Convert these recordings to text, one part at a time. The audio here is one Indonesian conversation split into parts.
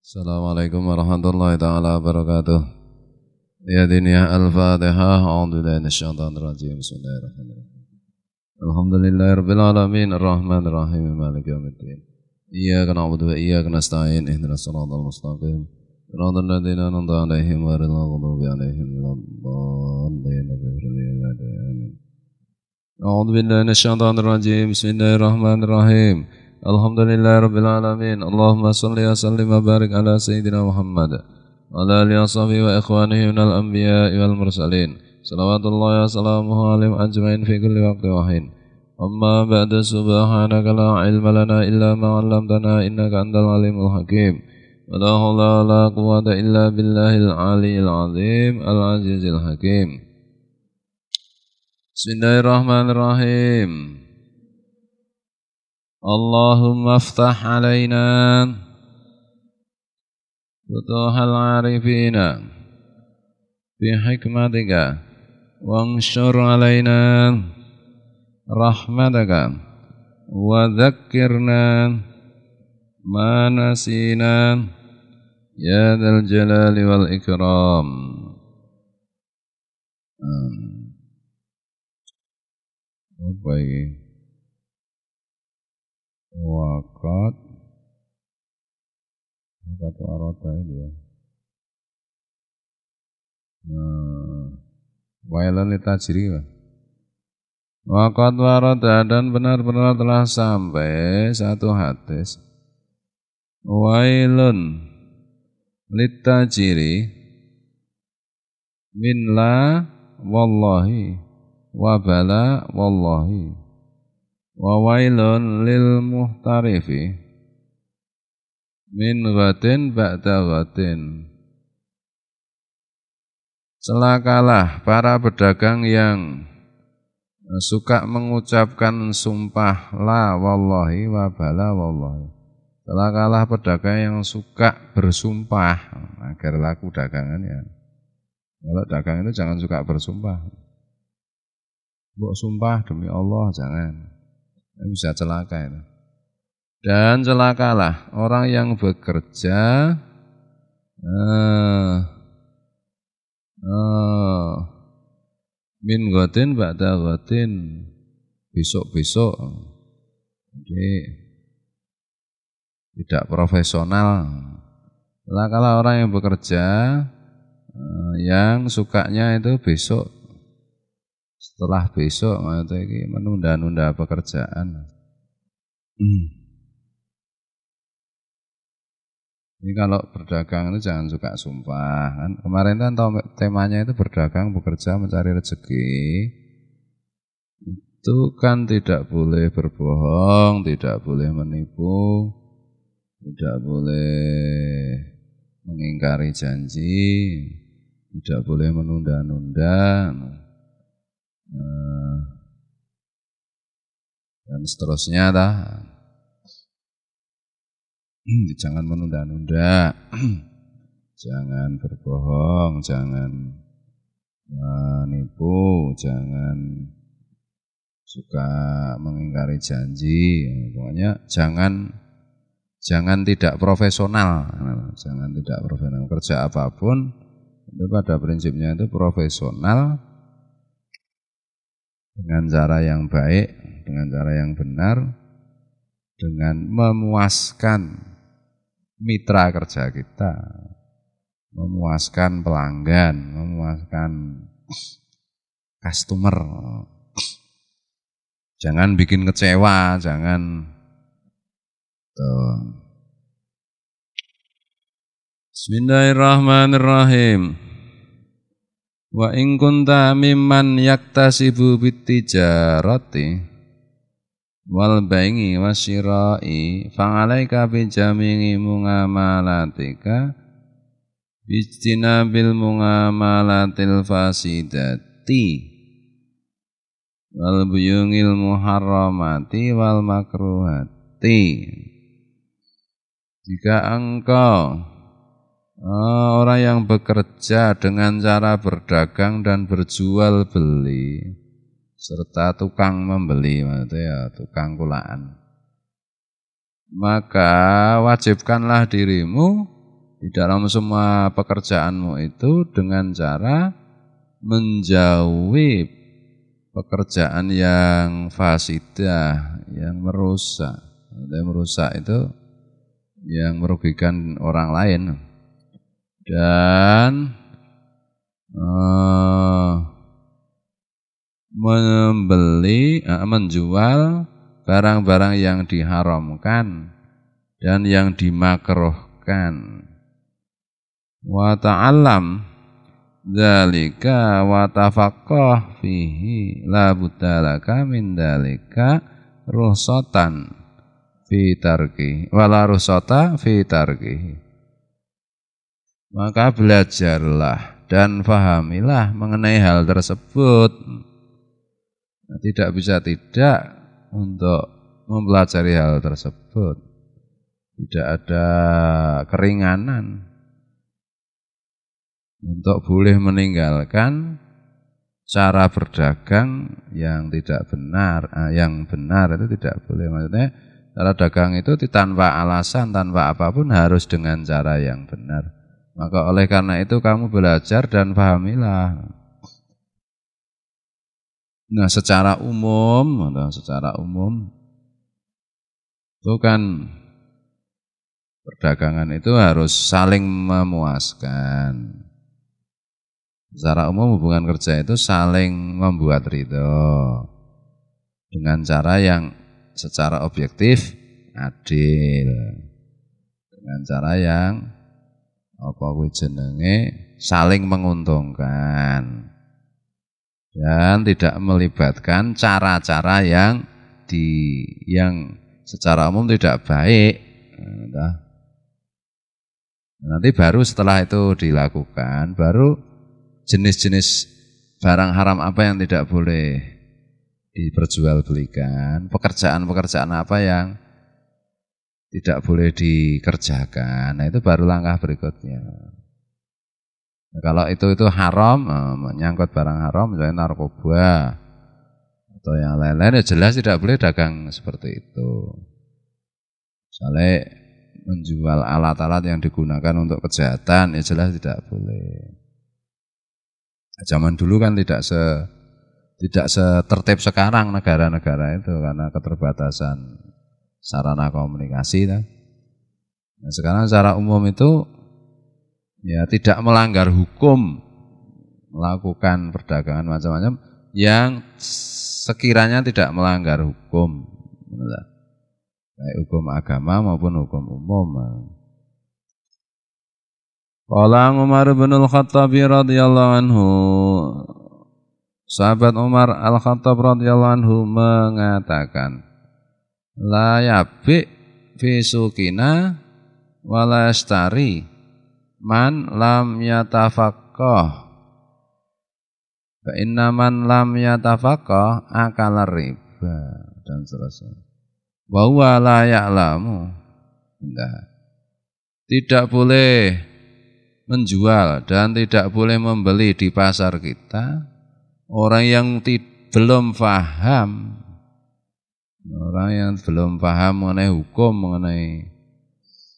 Assalamualaikum warahmatullahi taala wabarakatuh. Ya diniyah al-Fatihah. A'udzu billahi minasyaitonir rajim. Bismillahirrahmanirrahim. Alhamdulillahirabbil alamin arrahmanir rahim maliki yaumiddin. Iyyaka na'budu wa iyyaka nasta'in ihdinas siratal mustaqim. Shiratal ladzina an'amta 'alaihim ghairil maghdubi 'alaihim waladdallin. Amin. A'udzu billahi minasyaitonir rajim. Bismillahirrahmanirrahim. Alhamdulillahirabbil alamin. Allahumma shalli wa sallim wa barik ala sayyidina Muhammad wa ala alihi washabihi wa ikhwanihi minal anbiya'i wal mursalin. Salawatullahi wa salamuhu alaihim ajmain fi kulli waqtin wa hin. Amma ba'da, subhanaka la ilma lana illa ma 'allamtana innaka antal alimul hakim. Wa la haula wa la quwwata illa billahil aliyyil azim al azizil hakim. Bismillahirrahmanirrahim. Allahumma aftah alaina futuhal arifina bihikmatika wanshur alaina rahmataka wa dhakkirna ma nasina ya dzal jalali wal ikram. Apa ini? Wakat warata ini ya. Wailan litajri. Wakat warata, dan benar-benar telah sampai satu hadis. Wailun litajri min la wallahi wa bala wallahi. Wa wailun lil muhtarifi min ghatin ba'da ghatin. Celakalah para pedagang yang suka mengucapkan sumpah la wallahi wa bala wallahi. Celakalah pedagang yang suka bersumpah agar laku dagangannya. Kalau dagang itu jangan suka bersumpah. Mbok sumpah demi Allah, jangan. Bisa celaka itu. Dan celakalah orang yang bekerja min ghatin ba'da ghatin, besok-besok. Jadi tidak profesional. Celakalah orang yang bekerja yang sukanya itu besok. Setelah besok menunda-nunda pekerjaan. Ini kalau berdagang itu jangan suka sumpah. Kan kemarin kan temanya itu berdagang, bekerja, mencari rezeki. Itu kan tidak boleh berbohong, tidak boleh menipu, tidak boleh mengingkari janji, tidak boleh menunda-nunda. Dan seterusnya jangan menunda-nunda, jangan berbohong, jangan menipu, jangan suka mengingkari janji. Pokoknya jangan tidak profesional, jangan tidak profesional. Kerja apapun itu pada prinsipnya itu profesional, dengan cara yang baik, dengan cara yang benar, dengan memuaskan mitra kerja kita, memuaskan pelanggan, memuaskan customer. Jangan bikin kecewa, jangan Bismillahirrahmanirrahim. Wa in kunta mimman yaktasibu bittijarati wal bai'i wasyira'i fa'alaika bijami'i mungamalatika bijtinabil mungamalatil fasidati wal buyungil muharramati wal makruhati. Jika engkau orang yang bekerja dengan cara berdagang dan berjual beli serta tukang membeli, maksudnya ya tukang kulaan, maka wajibkanlah dirimu di dalam semua pekerjaanmu itu dengan cara menjauhi pekerjaan yang fasidah, yang merusak. Yang merusak itu yang merugikan orang lain. Dan menjual barang-barang yang diharamkan dan yang dimakruhkan. Wa ta'allam dzalika wa tafaqqah fihi la budalaka min dzalika ruhsatan fi tarki wala ruhsata fi tarki. Maka belajarlah dan fahamilah mengenai hal tersebut. Tidak bisa tidak untuk mempelajari hal tersebut. Tidak ada keringanan untuk boleh meninggalkan cara berdagang yang tidak benar. Yang benar itu tidak boleh. Maksudnya cara dagang itu tanpa alasan, tanpa apapun harus dengan cara yang benar. Maka oleh karena itu kamu belajar dan pahamilah. Nah, secara umum itu kan perdagangan itu harus saling memuaskan. Secara umum hubungan kerja itu saling membuat ridho dengan cara yang secara objektif adil, dengan cara yang saling menguntungkan dan tidak melibatkan cara-cara yang secara umum tidak baik. Nanti baru setelah itu dilakukan, baru jenis-jenis barang haram apa yang tidak boleh diperjualbelikan, pekerjaan-pekerjaan apa yang tidak boleh dikerjakan. Nah, itu baru langkah berikutnya. Nah, kalau itu haram, menyangkut barang haram, misalnya narkoba atau yang lain-lain, ya jelas tidak boleh dagang seperti itu. Misalnya menjual alat-alat yang digunakan untuk kejahatan, ya jelas tidak boleh. Zaman dulu kan tidak setertib sekarang negara-negara itu karena keterbatasan sarana komunikasi. Nah, sekarang secara umum itu ya tidak melanggar hukum, melakukan perdagangan macam-macam yang sekiranya tidak melanggar hukum, baik hukum agama maupun hukum umum. Qala Umar bin Al-Khattab radhiyallahu anhu, sahabat Umar Al-Khattab radhiyallahu anhu mengatakan, la yabi fi suqina wala yastari man lam yatafaqqah. Fa inna man lam yatafaqqah akala riba dan seterusnya. Wa huwa la ya'lamu. Tidak boleh menjual dan tidak boleh membeli di pasar kita orang yang belum paham. Orang yang belum paham mengenai hukum, mengenai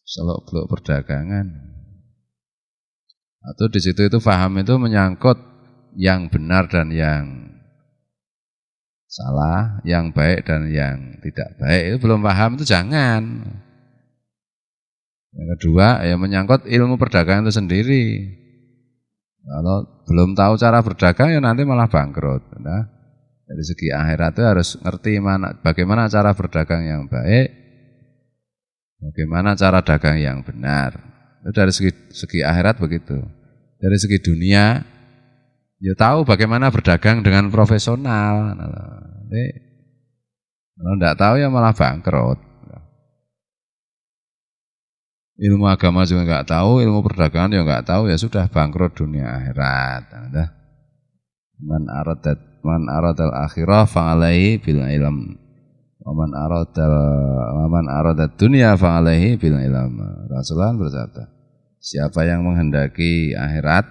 seluk-beluk perdagangan. Atau di situ itu paham itu menyangkut yang benar dan yang salah, yang baik dan yang tidak baik. Itu belum paham itu jangan. Yang kedua, ya menyangkut ilmu perdagangan itu sendiri. Kalau belum tahu cara berdagang ya nanti malah bangkrut. Nah, dari segi akhirat itu harus ngerti bagaimana cara berdagang yang baik, bagaimana cara dagang yang benar. Itu dari segi akhirat begitu. Dari segi dunia, ya tahu bagaimana berdagang dengan profesional. Jadi, kalau tidak tahu ya malah bangkrut. Ilmu agama juga enggak tahu, ilmu perdagangan juga enggak tahu, ya sudah bangkrut dunia akhirat. Man aradal akhirah fa'alaihi bil ilm. Wa man aradad dunya fa'alaihi bil ilm. Rasulullah bersabda, siapa yang menghendaki akhirat,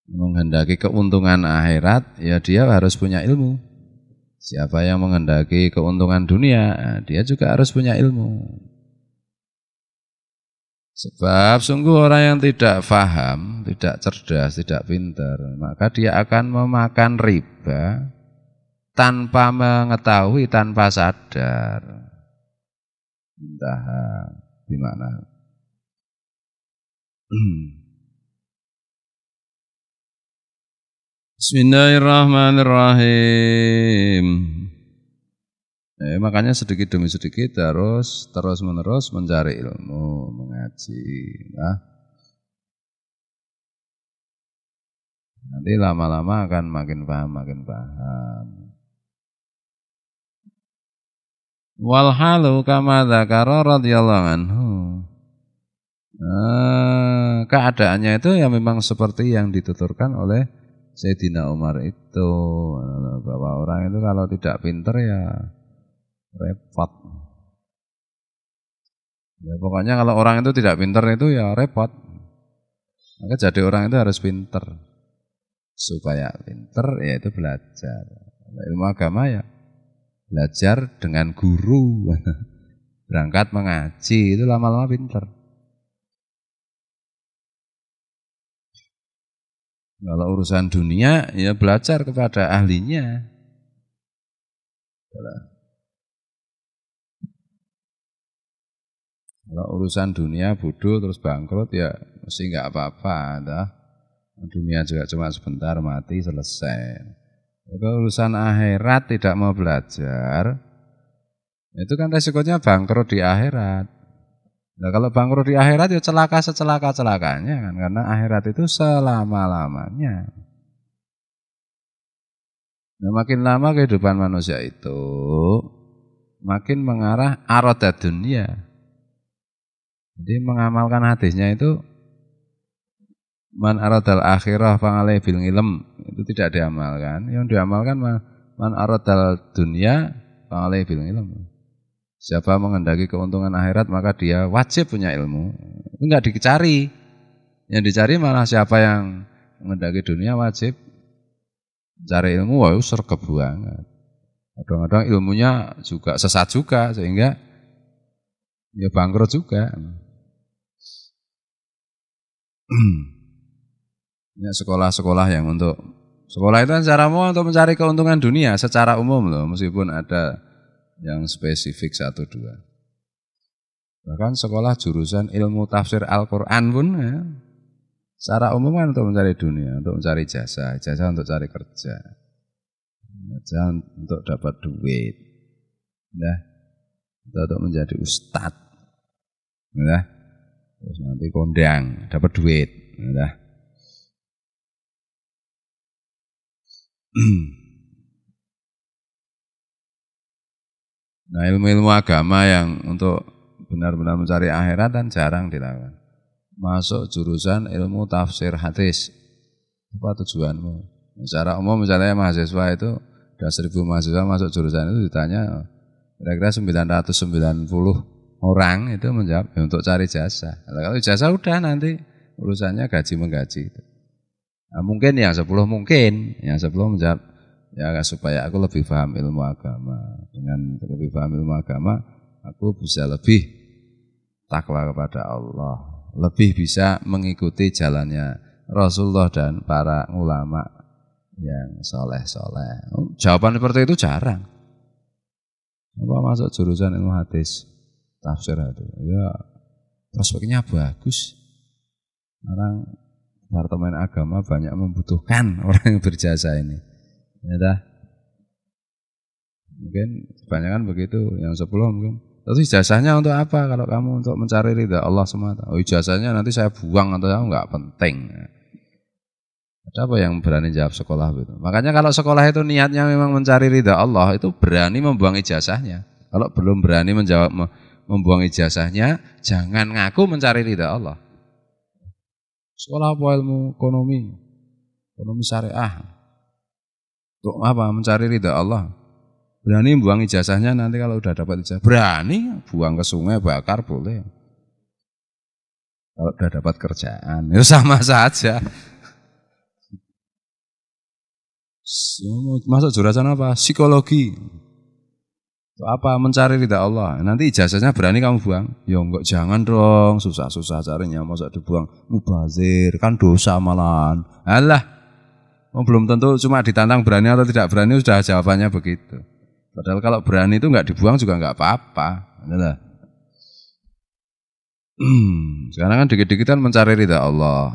menghendaki keuntungan akhirat, ya dia harus punya ilmu. Siapa yang menghendaki keuntungan dunia, dia juga harus punya ilmu. Sebab sungguh orang yang tidak faham, tidak cerdas, tidak pintar, maka dia akan memakan riba tanpa mengetahui, tanpa sadar. Entah di mana. Bismillahirrahmanirrahim. Makanya sedikit demi sedikit harus terus-menerus mencari ilmu, mengaji. Nah, nanti lama-lama akan makin paham, makin paham. Wal halu kama dzakara radhiyallahu anhu. Keadaannya itu ya memang seperti yang dituturkan oleh Sayyidina Umar itu, bahwa orang itu kalau tidak pintar ya repot. Ya, pokoknya kalau orang itu tidak pintar itu ya repot. Maka jadi orang itu harus pintar. Supaya pintar ya itu belajar. Ilmu agama ya belajar dengan guru. Berangkat mengaji itu lama-lama pintar. Kalau urusan dunia ya belajar kepada ahlinya. Kalau urusan dunia bodoh terus bangkrut ya mesti nggak apa-apa, dunia juga cuma sebentar mati selesai. Kalau urusan akhirat tidak mau belajar, itu kan resikonya bangkrut di akhirat. Nah kalau bangkrut di akhirat ya celaka secelaka-celakanya kan, karena akhirat itu selama-lamanya. Nah makin lama kehidupan manusia itu makin mengarah arodat dunia. Jadi mengamalkan hadisnya itu man aradal akhirah fa'alai bil ilm, itu tidak diamalkan. Yang diamalkan man aradal dunya fa'alai bil ilm. Siapa menghendaki keuntungan akhirat maka dia wajib punya ilmu. Itu enggak dicari. Yang dicari malah siapa yang menghendaki dunia wajib cari ilmu, wah sergap banget. Kadang-kadang ilmunya juga sesat juga sehingga ya bangkrut juga. Ya, sekolah-sekolah yang untuk sekolah itu kan cara umum untuk mencari keuntungan dunia secara umum loh, meskipun ada yang spesifik satu dua. Bahkan sekolah jurusan ilmu tafsir Al-Quran pun ya, secara umum kan untuk mencari dunia, untuk mencari jasa untuk cari kerja, jasa untuk dapat duit, ya, untuk menjadi ustadz, ya. Terus nanti kondang, dapat duit. Nah, nah ilmu-ilmu agama yang untuk benar-benar mencari akhirat dan jarang dilakukan. Masuk jurusan ilmu tafsir hadis. Apa tujuanmu? Secara umum misalnya mahasiswa itu ada 1000 mahasiswa masuk jurusan itu ditanya kira-kira 990 orang itu menjawab ya, untuk cari jasa. Kalau jasa udah nanti urusannya gaji-menggaji. Nah, mungkin yang 10 menjawab ya supaya aku lebih paham ilmu agama. Dengan lebih paham ilmu agama, aku bisa lebih takwa kepada Allah, lebih bisa mengikuti jalannya Rasulullah dan para ulama yang soleh-soleh. Jawaban seperti itu jarang. Apa masuk jurusan ilmu hadis? Tafsir itu, ya prospeknya bagus. Orang departemen agama banyak membutuhkan orang yang berjasa ini. Ya dah. Mungkin kebanyakan begitu, yang 10 mungkin. Terus ijazahnya untuk apa kalau kamu untuk mencari ridha Allah semata? Oh ijazahnya nanti saya buang atau enggak penting. Ada apa yang berani jawab sekolah itu? Makanya kalau sekolah itu niatnya memang mencari ridha Allah, itu berani membuang ijazahnya. Kalau belum berani membuang ijazahnya, jangan ngaku mencari ridha Allah. Sekolah apa ilmu ekonomi syariah. Untuk apa? Mencari ridha Allah. Berani buang ijazahnya nanti kalau udah dapat ijazah. Berani buang ke sungai, bakar boleh. Kalau udah dapat kerjaan, ya sama saja. Masuk jurusan apa? Psikologi. Apa? Mencari ridha Allah. Nanti ijazahnya berani kamu buang. Ya enggak, jangan dong, susah-susah carinya, masa dibuang. Mubazir, kan dosa malahan. Alah, belum tentu cuma ditantang berani atau tidak berani sudah jawabannya begitu. Padahal kalau berani itu enggak dibuang juga enggak apa-apa. Adalah. Sekarang kan dikit-dikit kan mencari ridha Allah.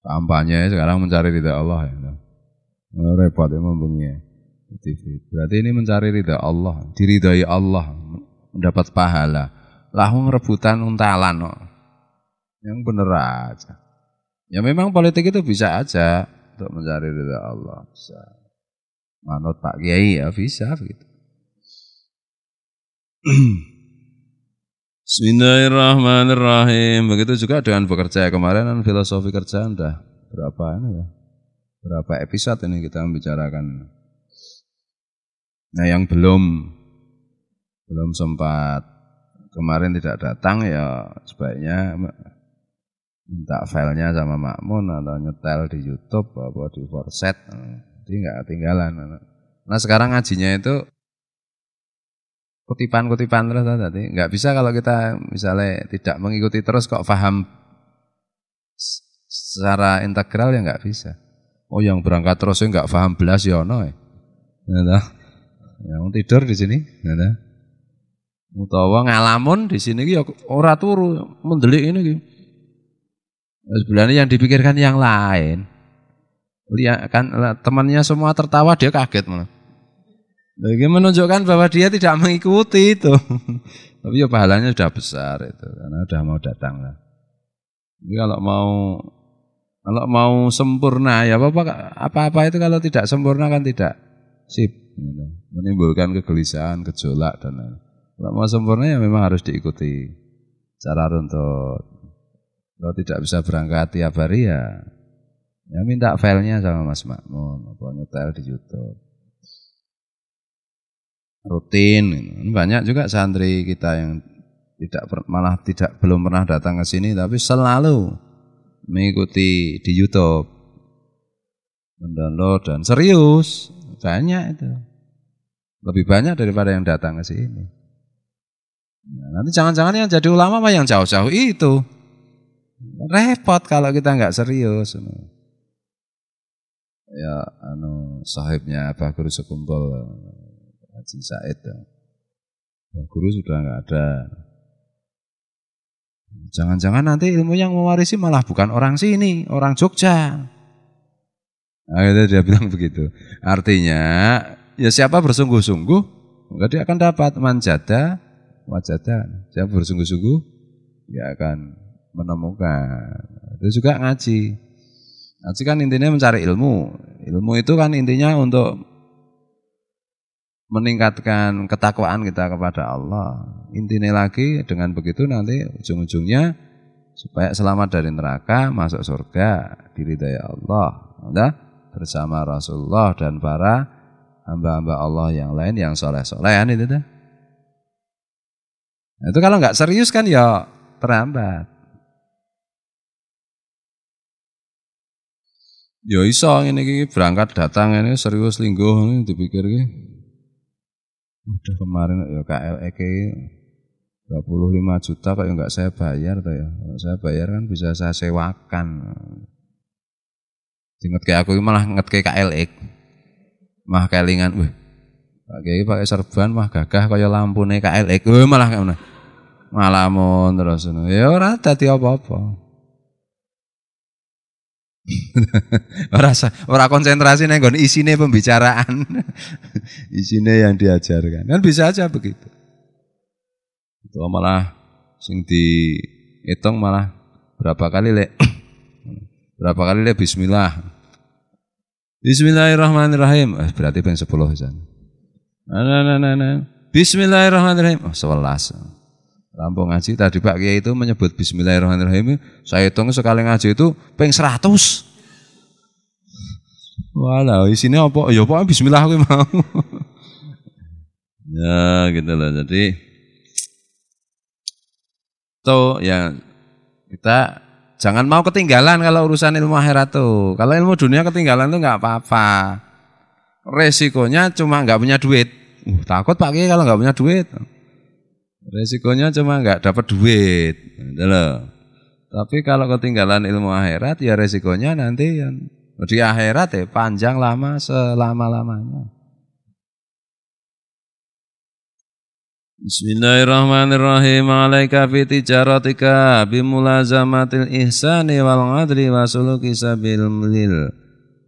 Kampanye sekarang mencari ridha Allah. Ya. Repot ya membungnya. Berarti ini mencari ridha Allah, diridhai Allah, mendapat pahala. Lahung rebutan untalan no. Yang bener aja. Ya memang politik itu bisa aja untuk mencari ridha Allah, bisa. Manut Pak Kiai ya bisa begitu. Bismillahirrahmanirrahim. Begitu juga dengan bekerja. Kemarin kan filosofi kerjaan udah berapa ini ya? Berapa episode ini kita membicarakan. Nah yang belum sempat kemarin tidak datang ya sebaiknya minta filenya sama Makmun atau nyetel di YouTube atau di Forset, jadi nggak ketinggalan. Nah sekarang ngajinya itu kutipan-kutipan terus tadi nggak bisa kalau kita misalnya tidak mengikuti terus kok paham secara integral ya nggak bisa. Oh yang berangkat terus enggak paham belas ya ono ya. Yang tidur di sini, utawa ngalamun di sini ya ora turu mendelik ini. Sebenarnya yang dipikirkan yang lain. Lihat kan temannya semua tertawa dia kaget malah. Bagi menunjukkan bahwa dia tidak mengikuti itu. Tapi ya pahalanya sudah besar itu karena sudah mau datang lah. Jadi kalau mau sempurna ya apa-apa itu kalau tidak sempurna kan tidak sip, menimbulkan kegelisahan, gejolak dan lain. Kalau mau sempurna ya memang harus diikuti cara runtut. Kalau tidak bisa berangkat tiap hari ya minta filenya sama Mas Makmun atau nyetel di YouTube. Rutin, banyak juga santri kita yang belum pernah datang ke sini tapi selalu mengikuti di YouTube, mendownload dan serius banyak itu, lebih banyak daripada yang datang ke sini. Nah, nanti jangan-jangan yang jadi ulama mah yang jauh-jauh itu repot kalau kita nggak serius. Ya, sahibnya Pak Guru sekumpul Haji Said, ya, guru sudah nggak ada. Jangan-jangan nanti ilmu yang mewarisi malah bukan orang sini, orang Jogja. Nah, dia bilang begitu. Artinya, ya siapa bersungguh-sungguh, maka dia akan dapat manjada, wajada. Siapa bersungguh-sungguh, dia akan menemukan. Itu juga ngaji. Ngaji kan intinya mencari ilmu. Ilmu itu kan intinya untuk meningkatkan ketakwaan kita kepada Allah. Intinya lagi dengan begitu nanti ujung-ujungnya supaya selamat dari neraka, masuk surga, diridhai Allah, bersama Rasulullah dan para hamba-hamba Allah yang lain yang soleh-solehan itu dah. Nah, itu kalau nggak serius kan ya terhambat. Ya iso ini berangkat datang ini serius lingguh ini dipikir iki. Udah kemarin ya KLEK 25 juta kok enggak saya bayar tuh ya. Kalau saya bayar kan bisa saya sewakan. Ingat kayak aku malah nget kayak KLEK. Mah kelingan, wih. Pak Kiai pakai serban mah gagah kaya lampune KLEK. Wih malah ngono. Malah mon terus ngono. Ya ora dadi apa-apa. Ora konsentrasi nang nggon isine pembicaraan. Isine yang diajarkan. Kan bisa aja begitu. Itu malah sing dihitung malah berapa kali bismillah. Bismillahirrahmanirrahim. Berarti ping 10 jan. Bismillahirrahmanirrahim. 11. Rampung ngaji tadi Pak Kiai itu menyebut bismillahirrahmanirrahim. Saya hitung sekali ngaji itu ping 100. Walah, isinya apa? Ya apa bismillah kuwi mau. Ya, gitu loh. Jadi ya kita jangan mau ketinggalan kalau urusan ilmu akhirat tuh. Kalau ilmu dunia ketinggalan tuh enggak apa-apa. resikonya cuma nggak punya duit. Takut Pak Kiai kalau nggak punya duit. Resikonya cuma nggak dapat duit. Gitu loh. Tapi kalau ketinggalan ilmu akhirat ya resikonya nanti di akhirat ya panjang lama selama-lamanya. Bismillahirrahmanirrahim. Alaika fi tijaratika bimulazamatil ihsani wal adli wa suluki sabilil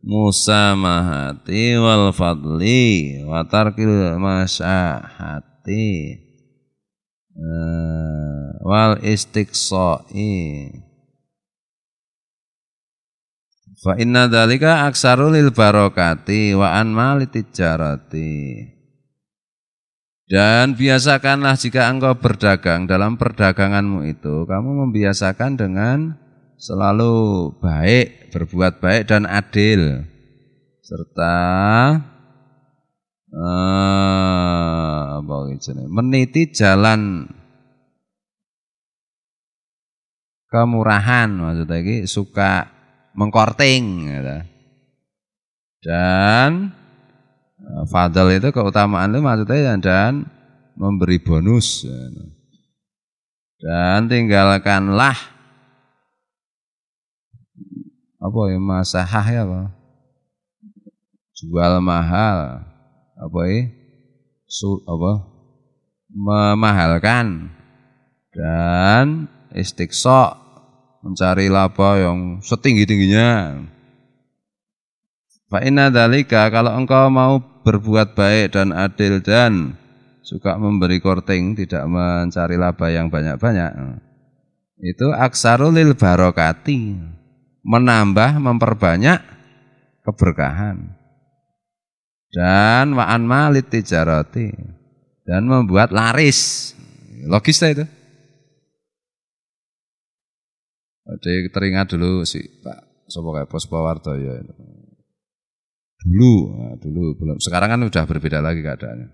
musamahati wal fadli wa tarkil masyahati wal istiqsai. Fa inna dzalika aksaru lil barakati wa an mali tijarati. Dan biasakanlah jika engkau berdagang, dalam perdaganganmu itu kamu membiasakan dengan selalu baik, berbuat baik dan adil, serta meniti jalan kemurahan, maksudnya ini suka mengkorting gitu. Dan fadl itu keutamaan itu maksudnya dan memberi bonus. Dan tinggalkanlah apa ya masahah ya apa? Jual mahal apa ya? Memahalkan dan istiqsa mencari laba yang setinggi-tingginya. Fa inna dzalika kalau engkau mau berbuat baik dan adil dan suka memberi korting, tidak mencari laba yang banyak-banyak, itu aksarul lil barokati, menambah memperbanyak keberkahan. Dan wa'an malit tijarati, dan membuat laris. Logis itu. Jadi teringat dulu si Pak Sopo kayak Pos Pawardoyo itu. Dulu belum. Sekarang kan udah berbeda lagi keadaannya.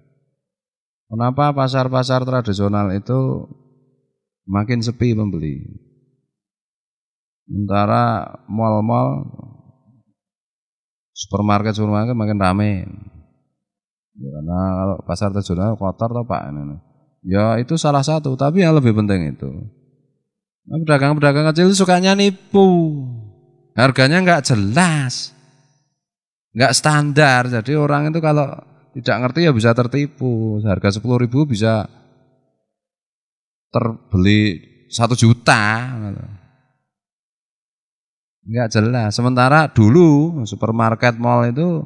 Kenapa pasar-pasar tradisional itu makin sepi pembeli? Sementara mal-mal, supermarket makin ramai. Ya, karena kalau pasar tradisional kotor toh Pak. Ya itu salah satu, tapi yang lebih penting itu. Nah, pedagang-pedagang kecil sukanya nipu. Harganya enggak jelas. Enggak standar, jadi orang itu kalau tidak ngerti ya bisa tertipu. Harga 10.000 bisa terbeli 1 juta. Enggak jelas. Sementara dulu supermarket mall itu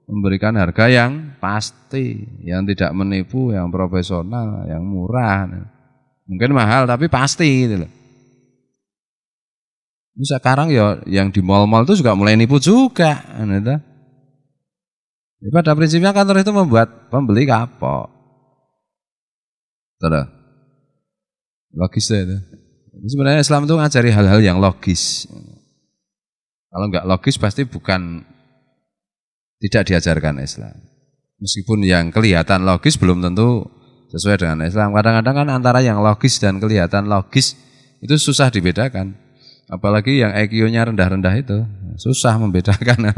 memberikan harga yang pasti, yang tidak menipu, yang profesional, yang murah. Mungkin mahal tapi pasti gitu loh. Sekarang ya yang di mall-mall itu juga mulai nipu juga. Gitu. Pada prinsipnya kantor itu membuat pembeli kapok. Betul. Logis itu. Sebenarnya Islam itu ngajari hal-hal yang logis. Kalau enggak logis pasti tidak diajarkan Islam. Meskipun yang kelihatan logis belum tentu sesuai dengan Islam. Kadang-kadang kan antara yang logis dan kelihatan logis itu susah dibedakan. Apalagi yang IQ-nya rendah-rendah itu susah membedakan.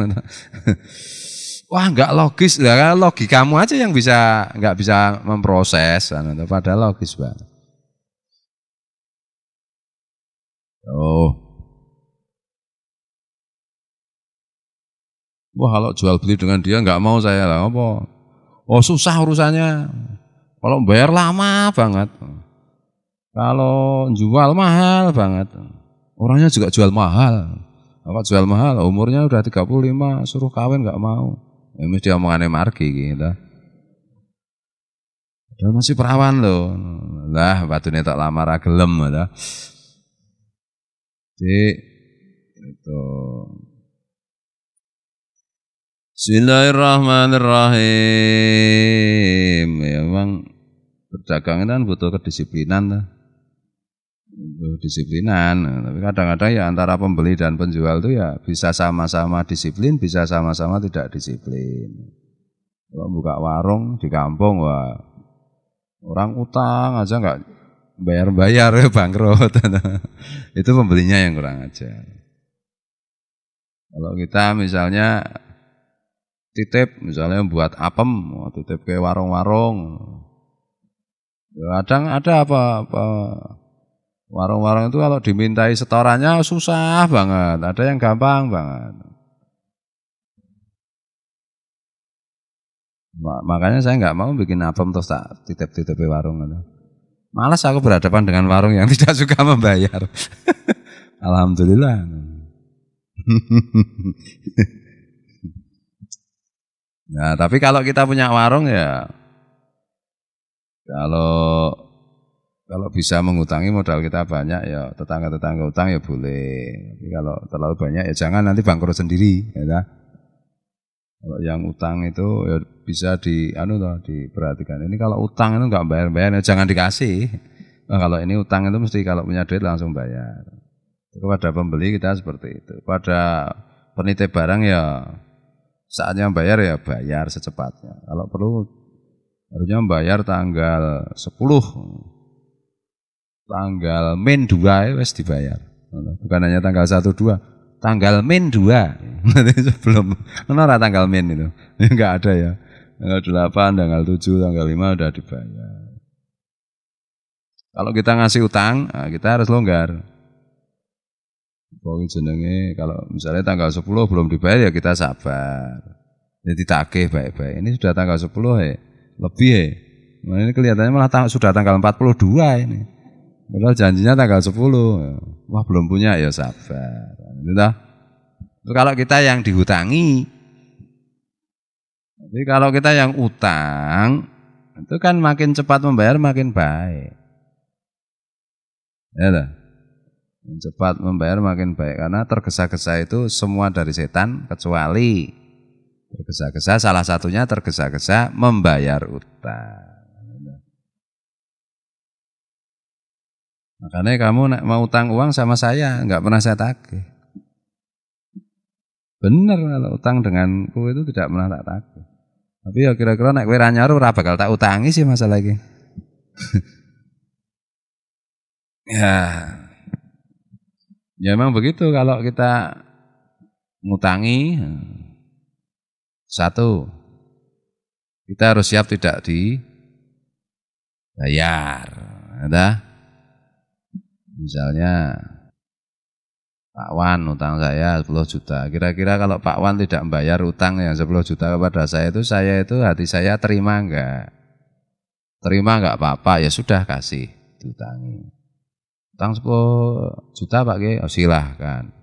Wah enggak logis, ya logikamu aja yang enggak bisa memproses, padahal logis banget. Wah kalau jual beli dengan dia enggak mau saya lah, apa? Oh susah urusannya, kalau bayar lama banget, kalau jual mahal banget, orangnya juga jual mahal, kalau jual mahal umurnya udah 35, suruh kawin enggak mau. Ya mesti omongannya margi gitu. Dan masih perawan loh. Lah batune tak lamar ra gelem gitu. Jadi itu. Bismillahirrahmanirrahim. Ya memang berdagang itu kan butuh kedisiplinan tuh. Disiplinan, tapi kadang-kadang ya antara pembeli dan penjual itu ya bisa sama-sama disiplin, bisa sama-sama tidak disiplin. Kalau buka warung di kampung, wah orang utang aja nggak bayar-bayar bangkrut. Itu pembelinya yang kurang ajar. Kalau kita misalnya titip misalnya buat apem, titip ke warung-warung. Ya, kadang ada apa warung-warung itu kalau dimintai setorannya susah banget, ada yang gampang banget. Makanya saya nggak mau bikin apem terus tak titip-titip ke warung. Malas aku berhadapan dengan warung yang tidak suka membayar. Alhamdulillah. Nah, tapi kalau kita punya warung ya, kalau bisa mengutangi modal kita banyak ya tetangga-tetangga utang ya boleh. Tapi kalau terlalu banyak ya jangan nanti bangkrut sendiri. Ya. Kalau yang utang itu ya bisa diperhatikan. Ini kalau utang itu nggak bayar-bayar ya jangan dikasih. Nah, kalau ini utang itu mesti kalau punya duit langsung bayar. Kepada pembeli kita seperti itu. Pada penitip barang ya saatnya bayar ya bayar secepatnya. Kalau perlu harusnya bayar tanggal 10. Tanggal min 2 ya wis dibayar. Bukan hanya tanggal 1 2, tanggal min 2. Nanti sebelum ora tanggal min itu. Enggak ada ya. Tanggal 8, tanggal 7, tanggal 5 udah dibayar. Kalau kita ngasih utang, nah kita harus longgar. Pokoknya jenenge kalau misalnya tanggal 10 belum dibayar ya kita sabar. Jadi ditagih baik-baik. Ini sudah tanggal 10 ya, lebih ya. Nah, ini kelihatannya malah sudah tanggal 42 ini. Padahal janjinya tanggal 10. Wah, belum punya ya sabar. Itu kalau kita yang dihutangi. Jadi kalau kita yang utang, itu kan makin cepat membayar makin baik. Ya dah. Cepat membayar makin baik karena tergesa-gesa itu semua dari setan kecuali tergesa-gesa, salah satunya tergesa-gesa membayar utang. Makanya kamu mau utang uang sama saya nggak pernah saya tagih. Bener kalau utang denganku itu tidak pernah tak tagih. Tapi ya kira-kira nek kowe ra nyaru ora bakal tak utangi sih masalah iki. Ya memang begitu kalau kita ngutangi, satu, kita harus siap tidak dibayar. Ada? Misalnya Pak Wan utang saya 10 juta. Kira-kira kalau Pak Wan tidak membayar utang yang 10 juta kepada saya itu hati saya terima enggak? Terima enggak apa-apa, ya sudah kasih diutangi. Utang 10 juta Pak Ki, oh, silahkan.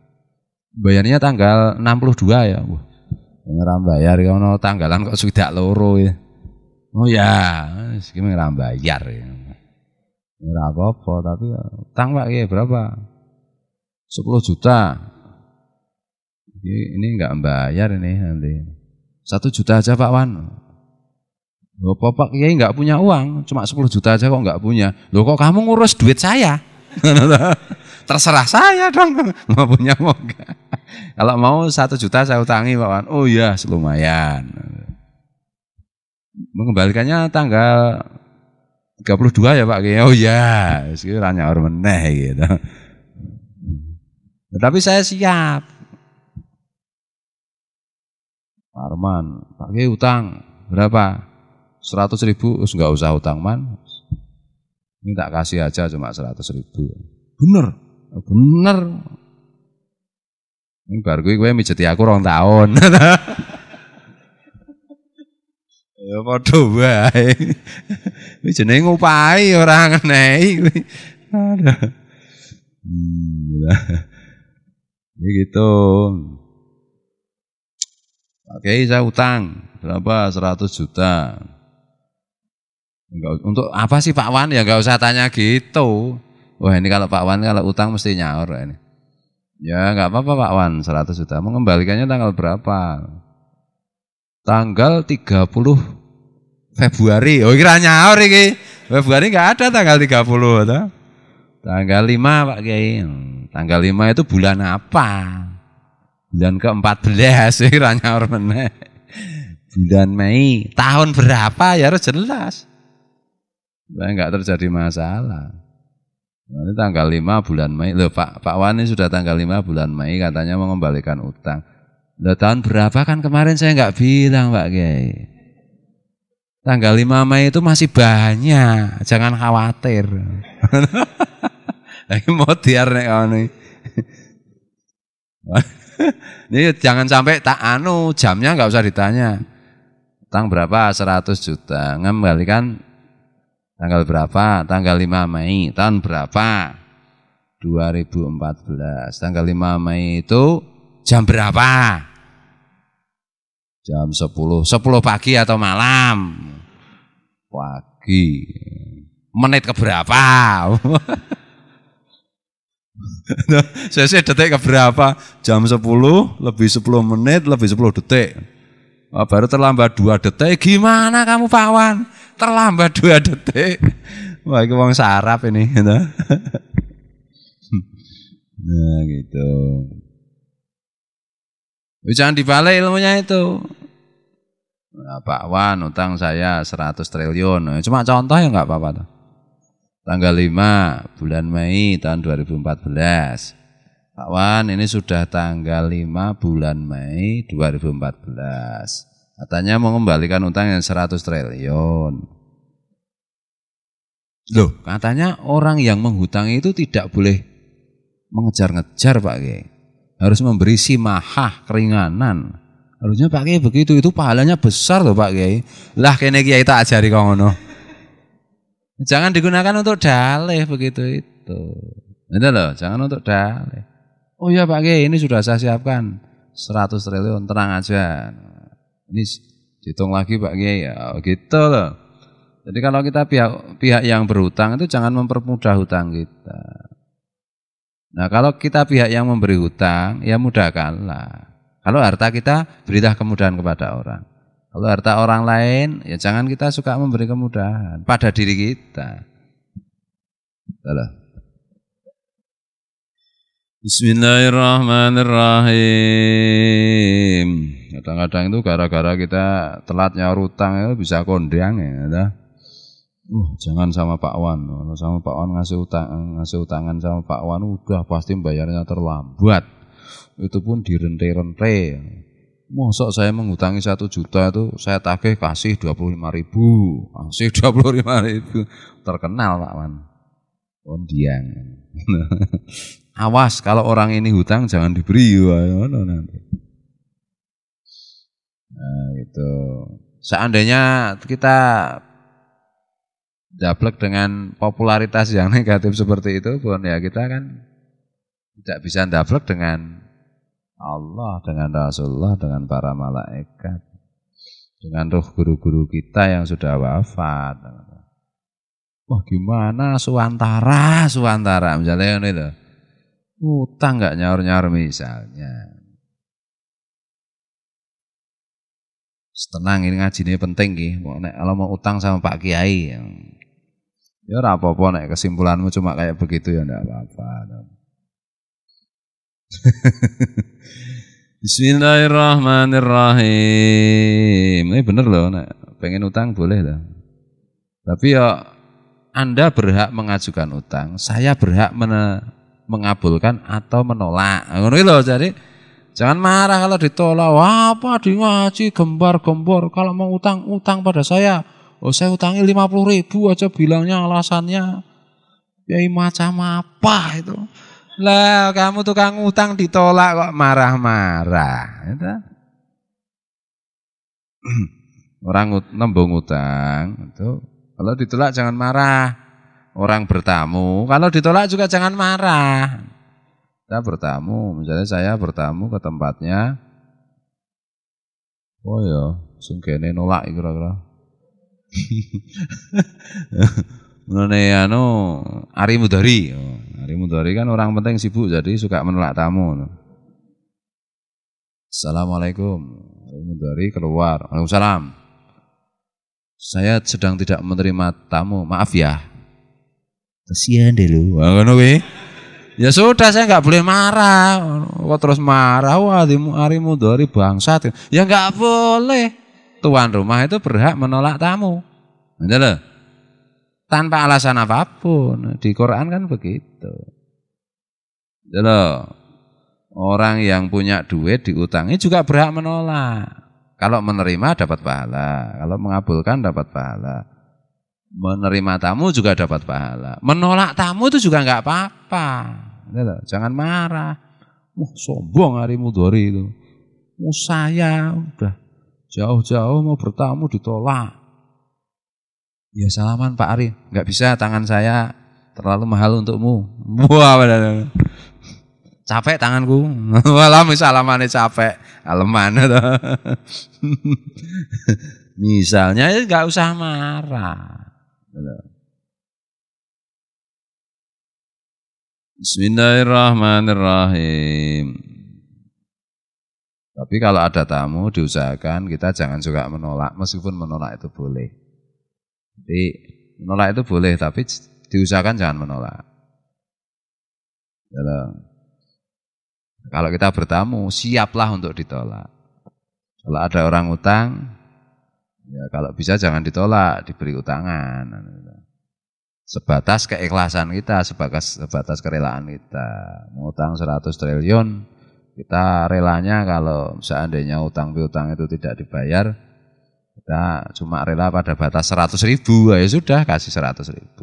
Bayarnya tanggal 62 ya. Wah, ora bayar kono tanggalan kok sudah loro ya. Oh ya, iki ora bayar ya. Ora apa-apa tapi utang Pak Ki berapa? 10 juta. Ini enggak bayar ini nanti. 1 juta aja Pak Wan. Loh Pak Kiai enggak punya uang, cuma 10 juta aja kok enggak punya. Loh kok kamu ngurus duit saya? Terserah saya dong, mau punya mau enggak. Kalau mau 1 juta saya utangi Pak Wan. Oh iya, lumayan. Mengembalikannya tanggal 32 ya Pak Kiai. Oh iya, iki ora nyaur meneh gitu. Tapi saya siap. Pak Arman, Pak Kiai utang berapa? 100.000, enggak usah utang man. Ini tak kasih aja cuma 100.000. Bener. Ini bar gue mijeti aku 2 tahun. Ya padha wae. Iki jenenge ngupahi ora ngenehi kuwi. Aduh. Ini gitu. Oke, saya utang berapa? 100 juta. Enggak, untuk apa sih Pak Wan? Ya enggak usah tanya gitu. Wah ini kalau Pak Wan kalau utang mesti nyaur ini. Ya enggak apa-apa Pak Wan 100 juta. Mengembalikannya tanggal berapa? Tanggal 30 Februari. Oh kira nyaur ini. Februari enggak ada tanggal 30 atau? Tanggal 5 Pak Kiai. Tanggal 5 itu bulan apa? Bulan ke-14 kira nyaur meneh. Bulan Mei. Tahun berapa ya harus jelas. Supaya enggak terjadi masalah. Nah, ini tanggal 5 bulan Mei. Loh Pak Wani sudah tanggal 5 bulan Mei katanya mengembalikan utang. Lah tahun berapa kan kemarin saya nggak bilang Pak Kiai. Tanggal 5 Mei itu masih banyak, jangan khawatir. Lagi mau tiar nek ngono. Ini jangan sampai tak jamnya nggak usah ditanya. Utang berapa? 100 juta. Ngembalikan tanggal berapa? Tanggal 5 Mei. Tahun berapa? 2014. Tanggal 5 Mei itu jam berapa? Jam 10. 10 pagi atau malam? Pagi. Menit ke berapa? Saya detik ke berapa? Jam 10 lebih 10 menit lebih 10 detik. Oh, baru terlambat 2 detik. Gimana kamu Pak Wan? Terlambat 2 detik. Wah, ini wong sarap ini. Nah gitu. Jangan dibalik ilmunya itu. Nah, Pak Wan utang saya 100 triliun. Cuma contoh ya enggak apa-apa tuh. Tanggal 5 bulan Mei tahun 2014. Pak Wan ini sudah tanggal 5 bulan Mei 2014. Katanya mau mengembalikan utang yang 100 triliun. Loh, katanya orang yang menghutangi itu tidak boleh mengejar-ngejar Pak Kiai. Harus memberi simahah, keringanan. Harusnya Pak Kiai begitu, itu pahalanya besar loh Pak Kiai. Lah kene Kiai tak ajari kok ngono. Jangan digunakan untuk dalih begitu itu. Itu loh, jangan untuk dalih. Oh ya Pak Kiai, ini sudah saya siapkan 100 triliun, tenang aja. Ini hitung lagi Pak Kiai ya, gitu loh. Jadi kalau kita pihak yang berhutang itu jangan mempermudah hutang kita. Nah kalau kita pihak yang memberi hutang, ya mudahkanlah. Kalau harta kita, berilah kemudahan kepada orang. Kalau harta orang lain, ya jangan kita suka memberi kemudahan pada diri kita. Salah. Bismillahirrahmanirrahim. Kadang-kadang itu gara-gara kita telat nyaur utang ya bisa kondang ya. Jangan sama Pak Wan. Kalau sama Pak Wan ngasih utangan sama Pak Wan udah pasti bayarnya terlambat. Itu pun dirente-rente. Mosok saya menghutangi 1 juta itu saya tagih kasih 25.000, kasih 25.000. Terkenal Pak Wan. Kondiang. Awas kalau orang ini hutang jangan diberi nanti. Nah, gitu. Seandainya kita daplek dengan popularitas yang negatif seperti itu pun ya kita kan tidak bisa daplek dengan Allah, dengan Rasulullah, dengan para malaikat, dengan roh guru-guru kita yang sudah wafat. Wah gimana suantara misalnya ini loh. Utang nggak nyaur-nyaur misalnya. Tenang ini ngaji ini penting kalau mau utang sama Pak Kiai. Ya ora apa-apa nek kesimpulanmu cuma kayak begitu ya enggak apa-apa. Bismillahirrahmanirrahim. Ini bener loh nek pengen utang boleh lah. Tapi ya Anda berhak mengajukan utang, saya berhak mengabulkan atau menolak. Ngono lho, jadi jangan marah kalau ditolak. Wah, apa di ngaji gembar-gembor kalau mau utang pada saya. Oh, saya utangi 50.000 aja bilangnya alasannya. Ya macam apa itu? Lah, kamu tukang utang ditolak kok marah-marah, gitu. Orang nembung utang itu kalau ditolak jangan marah. Orang bertamu, kalau ditolak juga jangan marah. Kita bertamu, misalnya saya bertamu ke tempatnya. Oh ya, sing kene nolak kira-kira. Mengenai Ari Mudhari. Ari Mudhari kan orang penting sibuk jadi suka menolak tamu. Assalamualaikum. Ari Mudhari keluar. Waalaikumsalam. Saya sedang tidak menerima tamu. Maaf ya. Kasihan deh lu. Ya sudah saya nggak boleh marah. Kok terus marah? Wah, Ari Mudhari bangsat. Ya nggak boleh. Tuan rumah itu berhak menolak tamu. Betul? Tanpa alasan apapun. Di Quran kan begitu. Betul? Orang yang punya duit diutangi juga berhak menolak. Kalau menerima dapat pahala, kalau mengabulkan dapat pahala. Menerima tamu juga dapat pahala. Menolak tamu itu juga enggak apa-apa. Jangan marah. Sombong hari mudhari itu. Saya udah jauh-jauh mau bertamu ditolak. Ya salaman Pak Ari, enggak bisa, tangan saya terlalu mahal untukmu. Wah, capek tanganku. Walah salamane capek, aleman. Misalnya enggak usah marah. Bismillahirrahmanirrahim. Tapi kalau ada tamu diusahakan kita jangan juga menolak, meskipun menolak itu boleh. Jadi menolak itu boleh, tapi diusahakan jangan menolak. Kalau kita bertamu, siaplah untuk ditolak. Kalau ada orang utang, ya kalau bisa jangan ditolak, diberi utangan. Sebatas keikhlasan kita, sebatas kerelaan kita. Mau utang 100 triliun, kita relanya kalau seandainya utang piutang itu tidak dibayar, kita cuma rela pada batas 100.000, ya sudah kasih 100.000.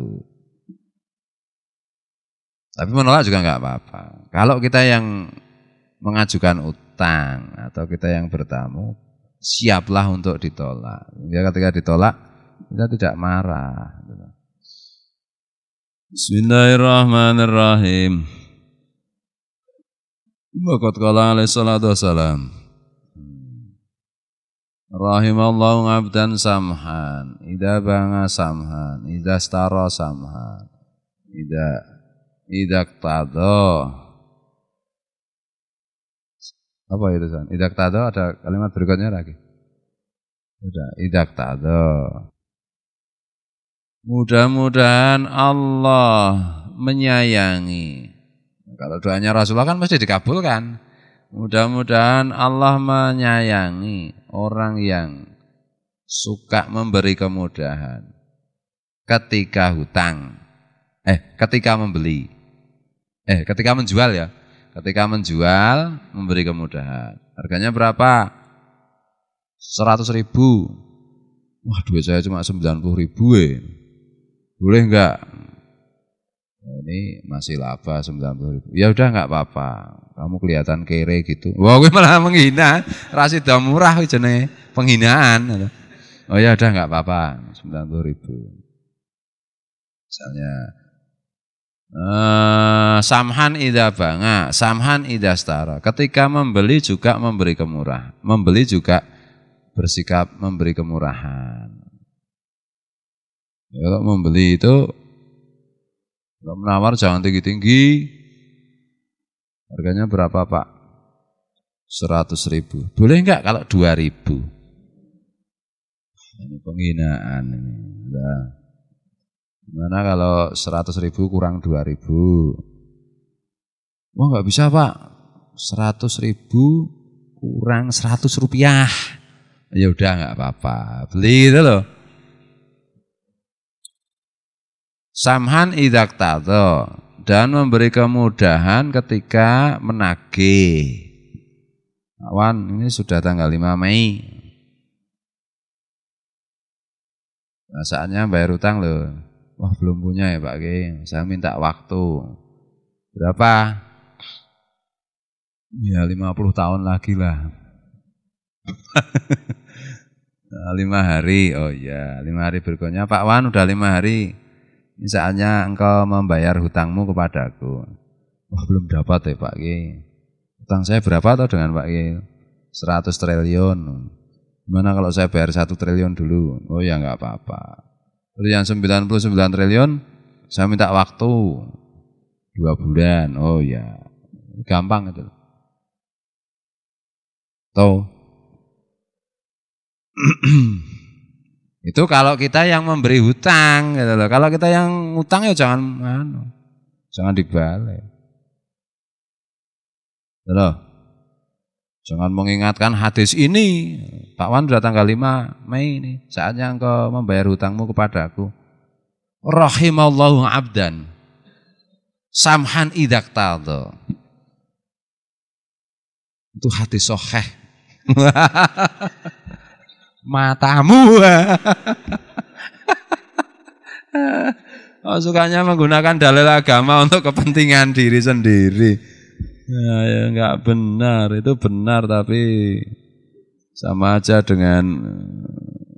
Tapi menolak juga enggak apa-apa. Kalau kita yang mengajukan utang atau kita yang bertamu, siaplah untuk ditolak. Ya, ketika ditolak, kita tidak marah. Bismillahirrahmanirrahim. Waqad qala alaihi salatu wassalam. Rahimallahu abdan samhan, idza banga samhan, idza stara samhan, idza qtada. Apa itu San? Idza qtada ada kalimat berikutnya lagi. Sudah, idza qtada. Mudah-mudahan Allah menyayangi. Kalau doanya Rasulullah kan mesti dikabulkan. Mudah-mudahan Allah menyayangi orang yang suka memberi kemudahan ketika hutang. Ketika membeli. Ketika menjual ya. Ketika menjual memberi kemudahan. Harganya berapa? 100.000. Wah, duit saya cuma 90.000. Boleh enggak? Ini masih laba 90.000. Ya udah enggak apa-apa. Kamu kelihatan kere gitu. Wah, gue malah menghina. Rasidah murah jenenge penghinaan. Oh ya udah enggak apa-apa. 90.000. Misalnya samhan idza banga, samhan idza stara. Ketika membeli juga memberi kemurahan. Membeli juga bersikap memberi kemurahan. Ya, kalau membeli itu kalau menawar jangan tinggi-tinggi. Harganya berapa Pak? 100.000. Boleh enggak kalau 2.000? Ini penghinaan ini. Nah, gimana kalau 100.000 kurang 2.000? Wah, enggak bisa Pak. 100.000 kurang 100 rupiah. Ya udah enggak apa-apa. Beli itu loh. Samhan idza qtada, dan memberi kemudahan ketika menagih. Wan, ini sudah tanggal 5 Mei. Nah, saatnya bayar utang loh. Wah, belum punya ya Pak Ki. Saya minta waktu. Berapa? Ya 50 tahun lagi lah. 5 hari. Oh iya, 5 hari berikutnya Pak Wan udah 5 hari. Misalnya engkau membayar hutangmu kepadaku. Wah, belum dapat ya Pak Ki. Hutang saya berapa atau dengan Pak Ki? 100 triliun. Gimana kalau saya bayar 1 triliun dulu? Oh ya enggak apa-apa. Terus yang 99 triliun saya minta waktu 2 bulan. Oh ya. Gampang itu. Tahu? Itu kalau kita yang memberi hutang gitu loh. Kalau kita yang hutang ya jangan dibalik. Gitu loh. Jangan mengingatkan hadis ini. Pak Wan sudah tanggal 5 Mei ini. Saatnya engkau membayar hutangmu kepadaku. Rahimallahu abdan samhan idza qtada. Itu hadis sahih. Matamu. Oh, sukanya menggunakan dalil agama untuk kepentingan diri sendiri. Ya enggak benar, itu benar tapi sama aja dengan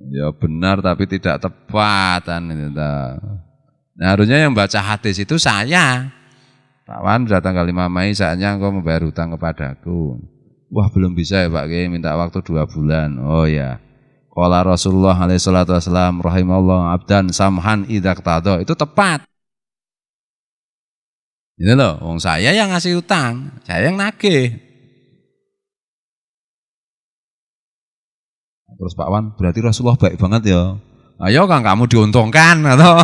ya benar tapi tidak tepat kan itu. Nah, harusnya yang baca hadis itu saya. Pak Wan sudah tanggal 5 Mei saatnya engkau membayar hutang kepadaku. Wah, belum bisa ya Pak Kiai, minta waktu 2 bulan. Oh ya. Qala Rasulullah alaihi salatu wasallam rahimallahu abdan samhan idza qtada. Itu tepat. Ini loh, wong saya yang ngasih hutang, saya yang nagih. Terus Pak Wan, berarti Rasulullah baik banget ya. Ayo kan kamu diuntungkan atau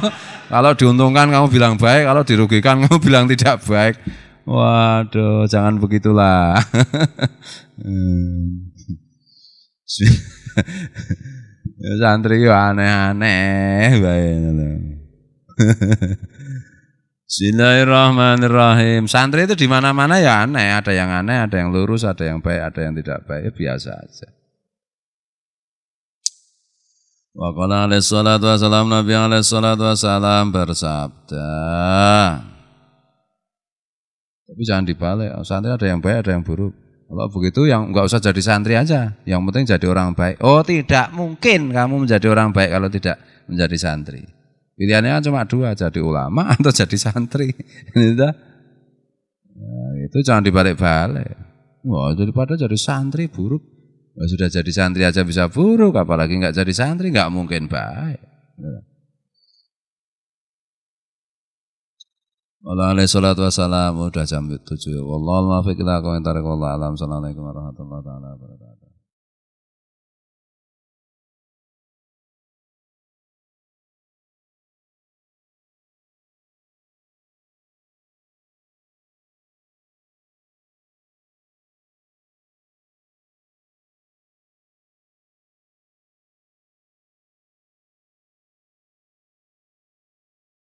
kalau diuntungkan kamu bilang baik, kalau dirugikan kamu bilang tidak baik. Waduh, jangan begitulah. Santri yo aneh-aneh bae. Bismillahirrahmanirrahim. Santri itu di mana-mana ya aneh, ada yang aneh, ada yang lurus, ada yang baik, ada yang tidak baik, biasa aja. Wa qala alaihi salatu wassalam, Nabi alaihi salatu wassalam bersabda. Tapi jangan dibalik, santri ada yang baik, ada yang buruk. Kalau begitu yang enggak usah jadi santri aja, yang penting jadi orang baik. Oh, tidak mungkin kamu menjadi orang baik kalau tidak menjadi santri. Pilihannya cuma 2, jadi ulama atau jadi santri. Nah, itu jangan dibalik-balik. Wah, daripada jadi santri buruk. Wah, sudah jadi santri aja bisa buruk, apalagi enggak jadi santri enggak mungkin baik. Wallahu alaihi salatu wassalam, udah jam 7. Wallahu muwaffiq ila aqwamit thoriq. Wallahu alam. Assalamualaikum warahmatullahi wabarakatuh.